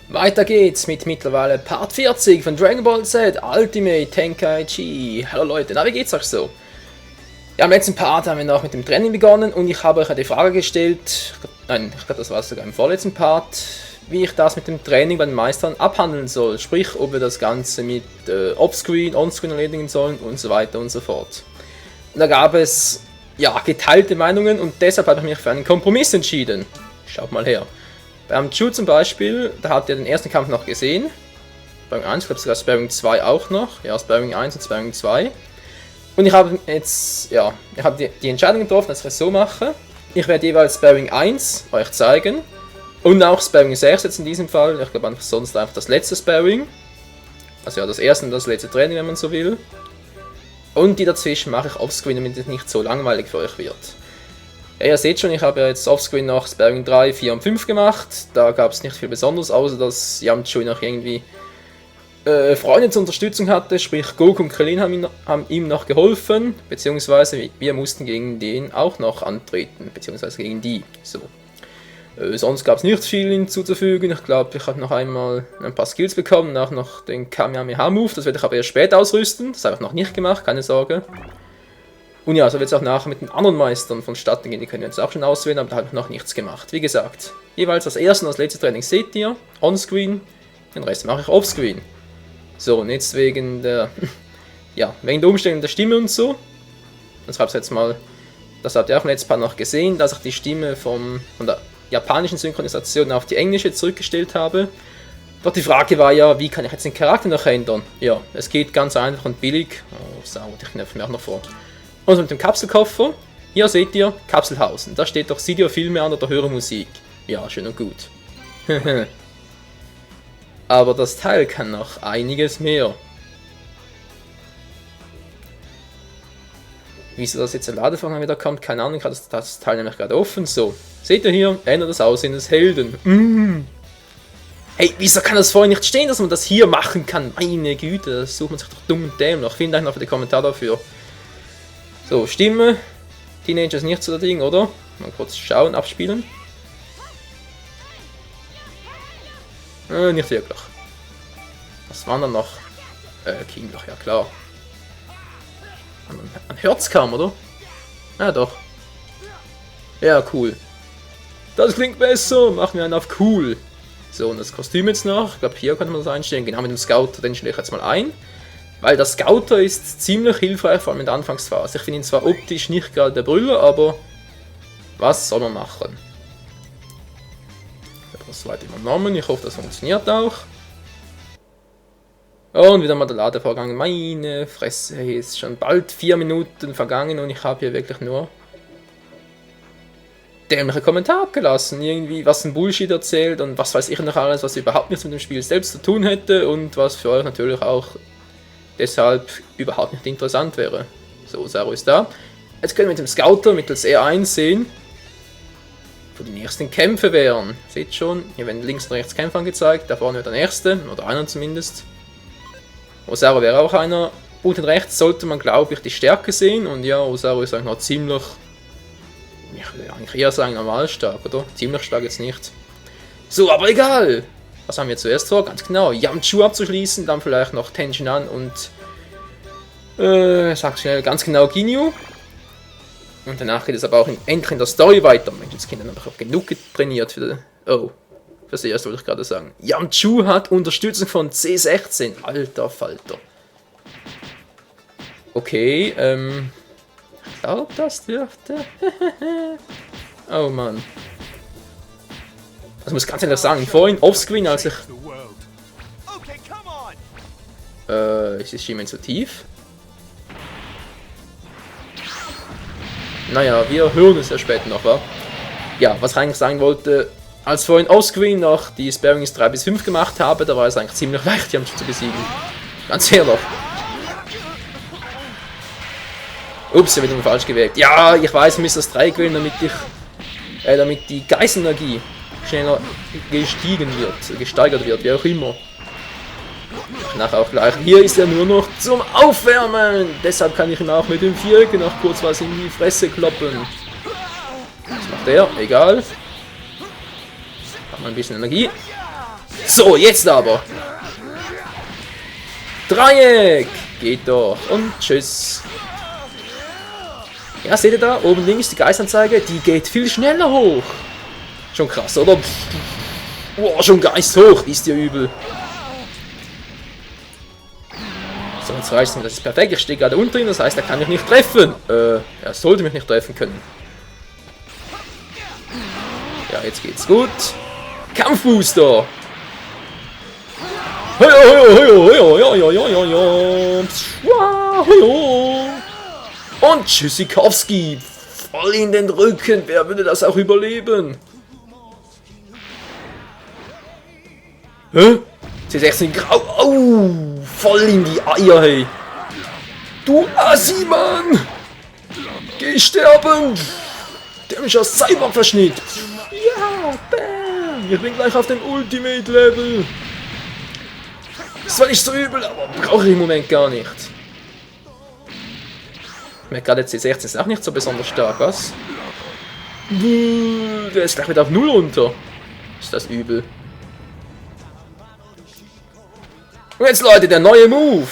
Weiter geht's mit mittlerweile Part 40 von Dragon Ball Z Ultimate Tenkaichi. Hallo Leute, na wie geht's euch so? Ja, im letzten Part haben wir noch mit dem Training begonnen und ich habe euch die Frage gestellt, ich glaube das war sogar im vorletzten Part, wie ich das mit dem Training bei den Meistern abhandeln soll. Sprich, ob wir das Ganze mit Offscreen, Onscreen erledigen sollen und so weiter und so fort. Und da gab es, ja, geteilte Meinungen und deshalb habe ich mich für einen Kompromiss entschieden. Schaut mal her. Beim Chu zum Beispiel, da habt ihr den ersten Kampf noch gesehen. Sparring 1, ich glaube sogar Sparring 2 auch noch. Ja, Sparring 1 und Sparring 2. Und ich habe jetzt, ja, ich habe die Entscheidung getroffen, dass ich es so mache. Ich werde jeweils Sparring 1 euch zeigen. Und auch Sparring 6 jetzt in diesem Fall. Ich glaube einfach sonst einfach das letzte Sparring. Also ja, das erste und das letzte Training, wenn man so will. Und die dazwischen mache ich offscreen, damit es nicht so langweilig für euch wird. Ja, ihr seht schon, ich habe ja jetzt offscreen noch Sparring 3, 4 und 5 gemacht. Da gab es nicht viel Besonderes, außer dass Yamcha noch irgendwie Freunde zur Unterstützung hatte. Sprich, Goku und Krillin haben ihm noch geholfen. Beziehungsweise wir mussten gegen den auch noch antreten. Beziehungsweise gegen die. So. Sonst gab es nicht viel hinzuzufügen. Ich glaube, ich habe noch einmal ein paar Skills bekommen. Auch noch den Kamehameha-Move. Das werde ich aber erst später ausrüsten. Das habe ich noch nicht gemacht, keine Sorge. Und ja, so wird es auch nachher mit den anderen Meistern vonstatten gehen. Die können wir jetzt auch schon auswählen, aber da habe ich noch nichts gemacht. Wie gesagt, jeweils das erste und das letzte Training seht ihr, onscreen, den Rest mache ich offscreen. So, und jetzt wegen der, ja, wegen der Umstellung der Stimme und so. Das habe ich jetzt mal, das habt ihr auch im letzten Part noch gesehen, dass ich die Stimme von der japanischen Synchronisation auf die englische zurückgestellt habe. Doch die Frage war ja, wie kann ich jetzt den Charakter noch ändern? Ja, es geht ganz einfach und billig. Oh, sauer, ich knöpfe mir auch noch vor. Und mit dem Kapselkoffer, hier seht ihr Kapselhausen. Da steht doch, sieh dir Filme an oder höre Musik. Ja, schön und gut. Aber das Teil kann noch einiges mehr. Wieso das jetzt der Ladevorgang wieder kommt, keine Ahnung, ich habe das Teil nämlich gerade offen. So, seht ihr hier, ändert das Aussehen des Helden. Hey, wieso kann das vorher nicht stehen, dass man das hier machen kann? Meine Güte, das sucht man sich doch dumm und dämlich. Vielen Dank noch für die Kommentare dafür. So, Stimme. Teenager ist nicht so der Ding, oder? Mal kurz schauen, abspielen. Nicht wirklich. Was waren dann noch? Kingloch, ja klar. An Herz kam, oder? Ja, doch. Ja, cool. Das klingt besser. Machen wir einen auf cool. So, und das Kostüm jetzt noch. Ich glaube, hier könnte man das einstellen. Genau, mit dem Scouter, den stelle ich jetzt mal ein. Weil der Scouter ist ziemlich hilfreich, vor allem in der Anfangsphase. Ich finde ihn zwar optisch nicht gerade der Brüller, aber was soll man machen? Ich habe das soweit übernommen, ich hoffe, das funktioniert auch. Und wieder mal der Ladevorgang. Meine Fresse, hier ist schon bald 4 Minuten vergangen und ich habe hier wirklich nur dämliche Kommentare abgelassen. Irgendwie was ein Bullshit erzählt und was weiß ich noch alles, was überhaupt nichts mit dem Spiel selbst zu tun hätte und was für euch natürlich auch deshalb überhaupt nicht interessant wäre. So, Saru ist da. Jetzt können wir mit dem Scouter mittels R1 sehen, wo die nächsten Kämpfe wären. Seht schon, hier werden links und rechts Kämpfe angezeigt, da vorne wird der nächste, oder einer zumindest. Osaru wäre auch einer. Unten rechts sollte man, glaube ich, die Stärke sehen, und ja, Osaru ist eigentlich noch ziemlich, ich würde eigentlich eher sagen normal stark, oder? Ziemlich stark jetzt nicht. So, aber egal! Was haben wir zuerst vor? Ganz genau, Yamcha abzuschließen, dann vielleicht noch Tenshinhan und sag schnell, ganz genau Ginyu. Und danach geht es aber auch endlich in der Story weiter. Menschenskinder haben auch genug trainiert für den, oh, fürs erste wollte ich gerade sagen. Yamcha hat Unterstützung von C16, alter Falter. Okay, ich glaube, das dürfte. Oh Mann. Das muss ich ganz ehrlich sagen, vorhin offscreen, als ich... ist das Schienen zu tief? Naja, wir hören es ja später noch, wa? Ja, was ich eigentlich sagen wollte, als ich vorhin offscreen noch die Sparings 3 bis 5 gemacht habe, da war es eigentlich ziemlich leicht, die haben schon zu besiegen. Ganz ehrlich. Ups, ich habe wieder falsch gewählt. Ja, ich weiß, ich muss das 3 gewählen, damit die Geistenenergie schneller gesteigert wird, wie auch immer. Nachher auch gleich. Hier ist er nur noch zum Aufwärmen. Deshalb kann ich ihm auch mit dem Viereck noch kurz was in die Fresse kloppen. Was macht er? Egal. Hat mal ein bisschen Energie. So, jetzt aber. Dreieck. Geht doch. Und tschüss. Ja, seht ihr da? Oben links die Geistanzeige. Die geht viel schneller hoch. Schon krass, oder? Boah, schon Geist hoch. Ist dir übel. So, jetzt reicht es mir. Das ist perfekt. Ich stehe gerade unter ihm. Das heißt, er kann mich nicht treffen. Er sollte mich nicht treffen können. Ja, jetzt geht's gut. Kampfbooster. Und Tschüssikowski. Voll in den Rücken. Wer würde das auch überleben? Hä? C16 grau. Oh, voll in die Eier, hey. Du Assi, Mann. Geh sterben. Dämlicher Cyberverschnitt. Ja, bam. Ich bin gleich auf dem Ultimate-Level. Das war nicht so übel, aber brauche ich im Moment gar nicht. Ich merke gerade, C16 ist auch nicht so besonders stark, was? Der ist gleich wieder auf 0 runter. Ist das übel. Und jetzt, Leute, der neue Move.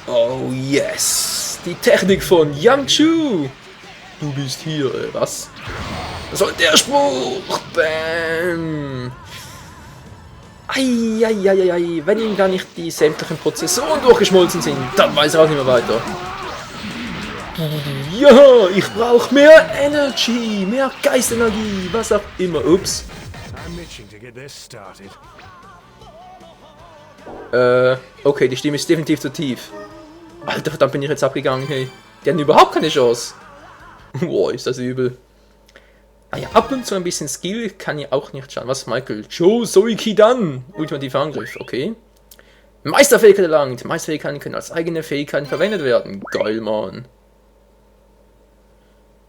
Oh, yes. Die Technik von Yamchu. Du bist hier, was? Das soll der Spruch. Bam. Eieieiei, wenn ihm gar nicht die sämtlichen Prozessoren durchgeschmolzen sind, dann weiß er auch nicht mehr weiter. Ja, ich brauche mehr Energy, mehr Geistenergie, was auch immer. Ups. Okay, die Stimme ist definitiv zu tief. Alter, verdammt, bin ich jetzt abgegangen, hey. Die hatten überhaupt keine Chance. Boah, ist das übel. Ah ja, ab und zu ein bisschen Skill kann ja auch nicht schaden. Was, Michael? Joe Soikidan. Ultimativer Angriff, okay. Meisterfähigkeit erlangt. Meisterfähigkeiten können als eigene Fähigkeiten verwendet werden. Geil, Mann.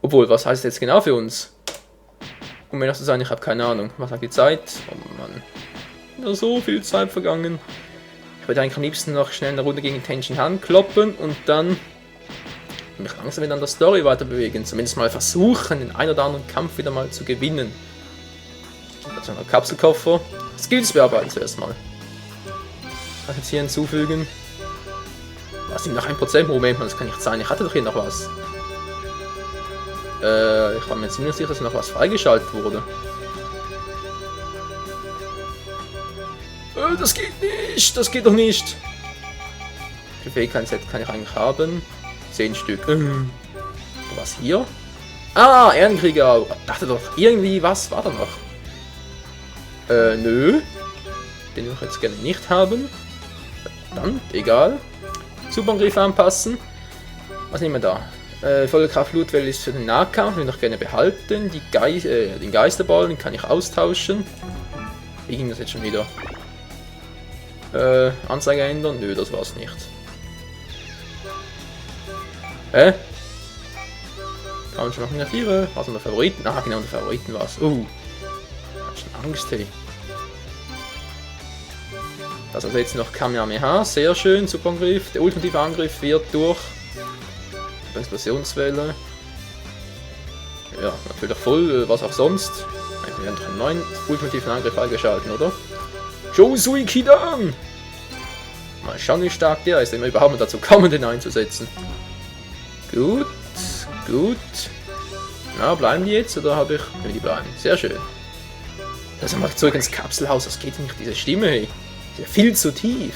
Obwohl, was heißt das jetzt genau für uns? Um ehrlich zu sein, ich habe keine Ahnung. Was sagt die Zeit? Oh Mann. Nur so viel Zeit vergangen. Ich würde eigentlich am liebsten noch schnell eine Runde gegen Tenshin Han kloppen und dann mich langsam wieder an der Story weiter bewegen. Zumindest mal versuchen, den ein oder anderen Kampf wieder mal zu gewinnen. Also ein Kapselkoffer. Skills bearbeiten zuerst mal. Kann ich jetzt hier hinzufügen. Was sind noch 1%? Moment mal, das kann nicht sein. Ich hatte doch hier noch was. Ich war mir ziemlich sicher, dass noch was freigeschaltet wurde. Das geht nicht! Das geht doch nicht! Wie viel Fähigkeiten kann ich eigentlich haben? 10 Stück. Was hier? Ah, Ehrenkrieger. Ich dachte doch, irgendwie was war da noch? Nö. Den will ich jetzt gerne nicht haben. Verdammt, egal. Superangriff anpassen. Was nehmen wir da? Volle Kraft Blutwelle ist für den Nahkampf, will ich noch gerne behalten. Den Geisterball, den kann ich austauschen. Wie ging das jetzt schon wieder? Anzeige ändern? Nö, das war's nicht. Kann man schon noch negative? Was unter Favoriten? Ah, genau, unter Favoriten war's. Hab schon Angst, hey. Das also jetzt noch Kamehameha, sehr schön, Superangriff. Der ultimative Angriff wird durch Explosionswelle. Ja, natürlich voll, was auch sonst. Wir werden doch einen neuen ultimativen Angriff eingeschalten, oder? Joe Suikidan! Mal schauen, wie stark der ist, wenn wir überhaupt mal dazu kommen, den einzusetzen. Gut, gut. Na, bleiben die jetzt oder habe ich... Ja, die bleiben. Sehr schön. Das ist mal zurück ins Kapselhaus, das geht nicht, diese Stimme, hey. Ist ja viel zu tief.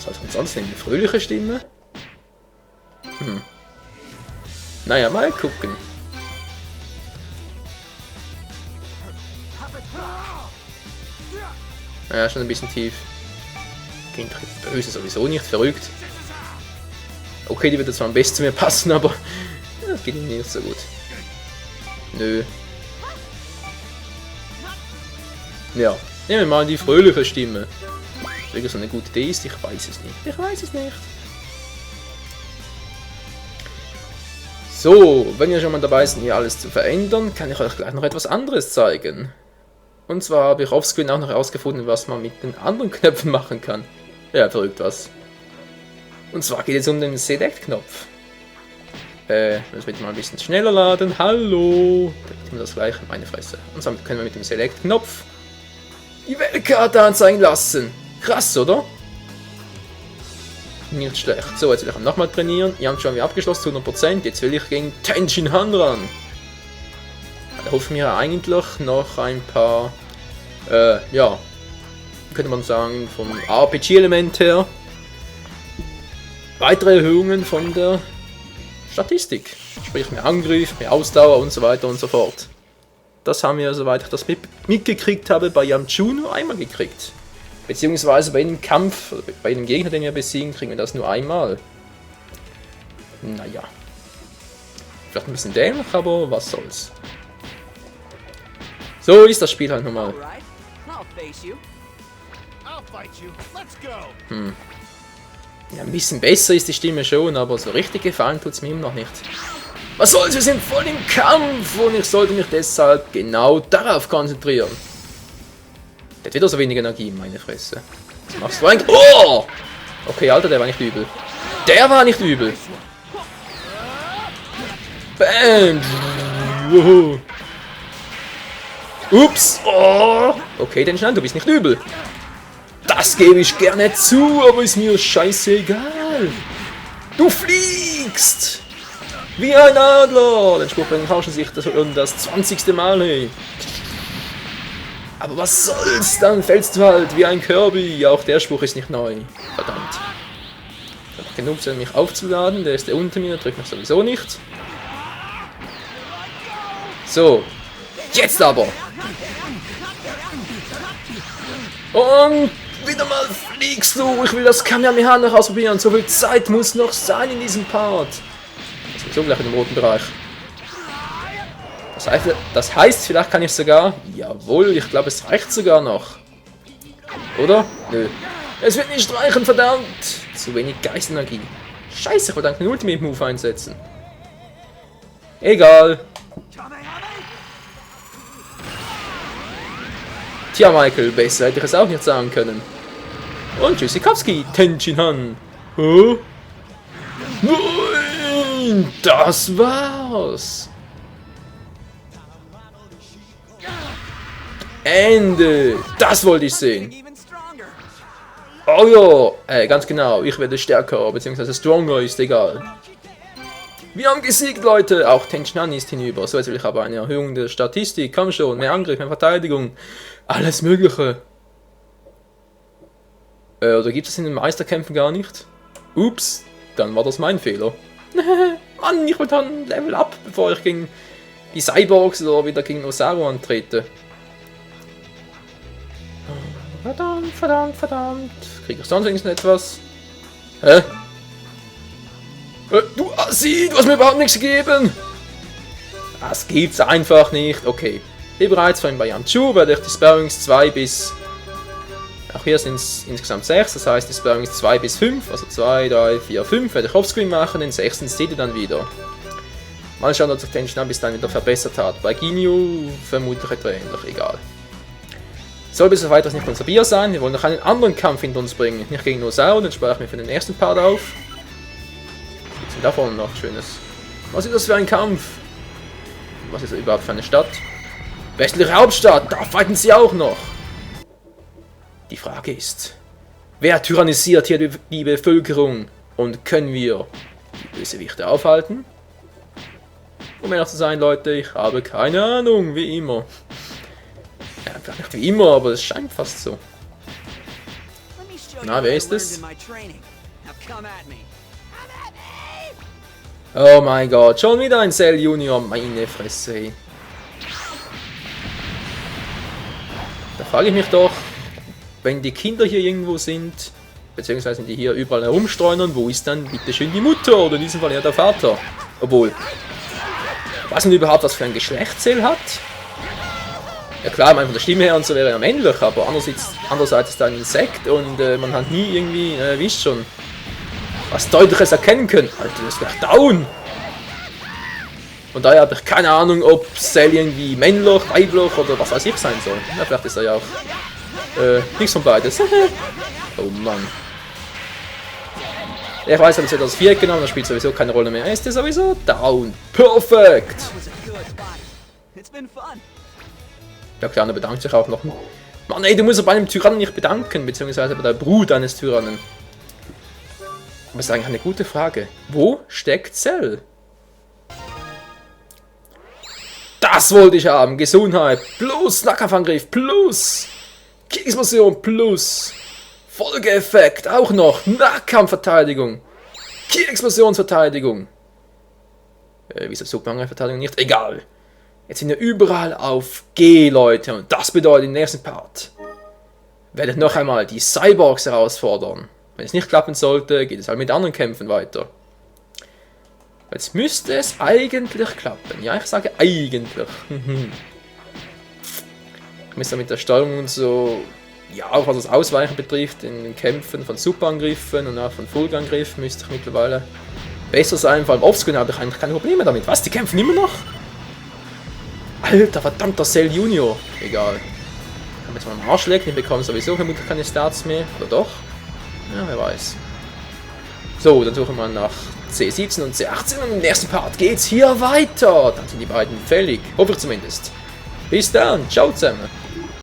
Was hat sonst eine fröhliche Stimme? Naja, mal gucken. Ja, schon ein bisschen tief. Kind böse sowieso nicht, verrückt. Okay, die würde zwar am besten zu mir passen, aber das geht nicht so gut. Nö. Ja, nehmen wir mal die fröhliche Stimme. Ob das so eine gute Idee ist, ich weiß es nicht. Ich weiß es nicht. So, wenn ihr schon mal dabei seid, hier alles zu verändern, kann ich euch gleich noch etwas anderes zeigen. Und zwar habe ich offscreen auch noch herausgefunden, was man mit den anderen Knöpfen machen kann. Ja, verrückt was. Und zwar geht es um den Select-Knopf. Das wird mal ein bisschen schneller laden. Hallo! Da gibt mir das gleiche, meine Fresse. Und dann können wir mit dem Select-Knopf die Weltkarte anzeigen lassen. Krass, oder? Nicht schlecht. So, jetzt will ich nochmal trainieren. Wir haben schon wieder abgeschlossen, 100%. Jetzt will ich gegen Tenshin Han ran. Da hoffe ich mir eigentlich noch ein paar, ja, könnte man sagen, vom RPG-Element her, weitere Erhöhungen von der Statistik. Sprich mehr Angriff, mehr Ausdauer und so weiter und so fort. Das haben wir, soweit ich das mitgekriegt habe, bei Yamchu nur einmal gekriegt. Beziehungsweise bei einem Kampf, bei einem Gegner, den wir besiegen, kriegen wir das nur einmal. Naja. Vielleicht ein bisschen dämlich, aber was soll's. So ist das Spiel halt nun mal. Ja, ein bisschen besser ist die Stimme schon, aber so richtig gefallen tut's mir immer noch nicht. Was soll's, wir sind voll im Kampf und ich sollte mich deshalb genau darauf konzentrieren. Der hat wieder so wenig Energie, meine Fresse. Was machst du eigentlich? Oh! Okay, Alter, der war nicht übel. Der war nicht übel. Bam! Wuhu. Ups! Oh! Okay, den Schnell, du bist nicht übel. Das gebe ich gerne zu, aber ist mir scheißegal. Du fliegst! Wie ein Adler! Den Spruch bringen Hauschen sich das 20. Mal, hey. Aber was soll's, dann fällst du halt wie ein Kirby. Auch der Spruch ist nicht neu. Verdammt. Ich habe genug Zeit, mich aufzuladen. Der ist der unter mir, drückt mich sowieso nicht. So. Jetzt aber. Und wieder mal fliegst du. Ich will das Kamehameha noch ausprobieren. So viel Zeit muss noch sein in diesem Part. Das ist so gleich in dem roten Bereich. Das heißt, vielleicht kann ich sogar... Jawohl, ich glaube, es reicht sogar noch. Oder? Nö. Es wird nicht reichen, verdammt! Zu wenig Geistenergie. Scheiße, ich wollte einen Ultimate Move einsetzen. Egal. Tja, Michael, besser hätte ich es auch nicht sagen können. Und Tschüssikowski, Tenshin Han. Oh? Nein, das war's. Ende! Das wollte ich sehen! Oh ja! Ganz genau, ich werde stärker, beziehungsweise stronger, ist egal. Wir haben gesiegt, Leute! Auch Tenshin Han ist hinüber. So, jetzt will ich aber eine Erhöhung der Statistik. Komm schon, mehr Angriff, mehr Verteidigung. Alles Mögliche. Oder gibt es in den Meisterkämpfen gar nicht? Ups, dann war das mein Fehler. Mann, ich wollte dann Level up, bevor ich gegen die Cyborgs oder wieder gegen Osaru antrete. Verdammt, verdammt, verdammt. Krieg ich sonst wenigstens etwas? Hä? Du Assi, du hast mir überhaupt nichts gegeben! Das gibt's einfach nicht. Okay. Wie bereits vorhin bei Yamchu werde ich die Sparrings 2 bis... Auch hier sind es insgesamt 6, das heißt die Sparrings 2 bis 5, also 2, 3, 4, 5 werde ich Offscreen machen, den 6. seht ihr dann wieder. Mal schauen, ob sich Tenshin Han bis dann wieder verbessert hat. Bei Ginyu vermutlich etwa ähnlich, egal. Soll bis auf weiteres nicht unser Bier sein, wir wollen noch einen anderen Kampf hinter uns bringen. Nicht gegen Osaru, den spare ich mir für den ersten Part auf. Was ist denn da vorne noch Schönes? Was ist das für ein Kampf? Was ist das überhaupt für eine Stadt? Westliche Hauptstadt, da fighten sie auch noch. Die Frage ist, wer tyrannisiert hier die Bevölkerung? Und können wir die Bösewichte aufhalten? Um ehrlich zu sein, Leute, ich habe keine Ahnung, wie immer. Ja, vielleicht nicht wie immer, aber es scheint fast so. Na, wer ist es? Oh mein Gott, schon wieder ein Cell Junior, meine Fresse. Ey. Da frage ich mich doch, wenn die Kinder hier irgendwo sind, beziehungsweise die hier überall herumstreunern, wo ist dann bitteschön die Mutter oder in diesem Fall ja der Vater? Obwohl, weiß man überhaupt, was für ein Geschlecht Cell hat? Ja klar, von der Stimme her und so wäre er männlich, aber andererseits ist er ein Insekt und man hat nie irgendwie, wisst schon, was Deutliches erkennen können. Alter, das wäre down! Von daher habe ich keine Ahnung, ob Cell irgendwie männlich, weiblich oder was weiß ich sein soll. Ja, vielleicht ist er ja auch nichts von beides. Oh Mann. Ich weiß, er hat 2004 genommen, das spielt sowieso keine Rolle mehr. Ist der sowieso down. Perfekt! Der Kleine bedankt sich auch noch. Mann, ey, du musst bei einem Tyrannen nicht bedanken, beziehungsweise bei der Brut eines Tyrannen. Aber das ist eigentlich eine gute Frage. Wo steckt Cell? Das wollte ich haben. Gesundheit plus Nahkampfangriff plus Kick-Explosion plus Folgeeffekt auch noch. Nahkampfverteidigung. Kick-Explosionsverteidigung. Wieso Superangriffverteidigung nicht? Egal. Jetzt sind wir überall auf G, Leute. Und das bedeutet im nächsten Part werde ich noch einmal die Cyborgs herausfordern. Wenn es nicht klappen sollte, geht es halt mit anderen Kämpfen weiter. Jetzt müsste es eigentlich klappen. Ja, ich sage eigentlich. Ich muss ja mit der Steuerung und so, ja, auch was das Ausweichen betrifft, in den Kämpfen von Superangriffen und auch von Fullangriffen müsste ich mittlerweile besser sein. Vor allem offscreen habe ich eigentlich keine Probleme damit. Was, die kämpfen immer noch? Alter, verdammter Cell Junior. Egal. Ich kann jetzt mal am Arsch lecken, ich bekomme sowieso vermutlich keine Stats mehr. Oder doch? Ja, wer weiß. So, dann suchen wir nach C17 und C18 und im nächsten Part geht's hier weiter. Dann sind die beiden fällig. Hoffe ich zumindest. Bis dann. Ciao zusammen.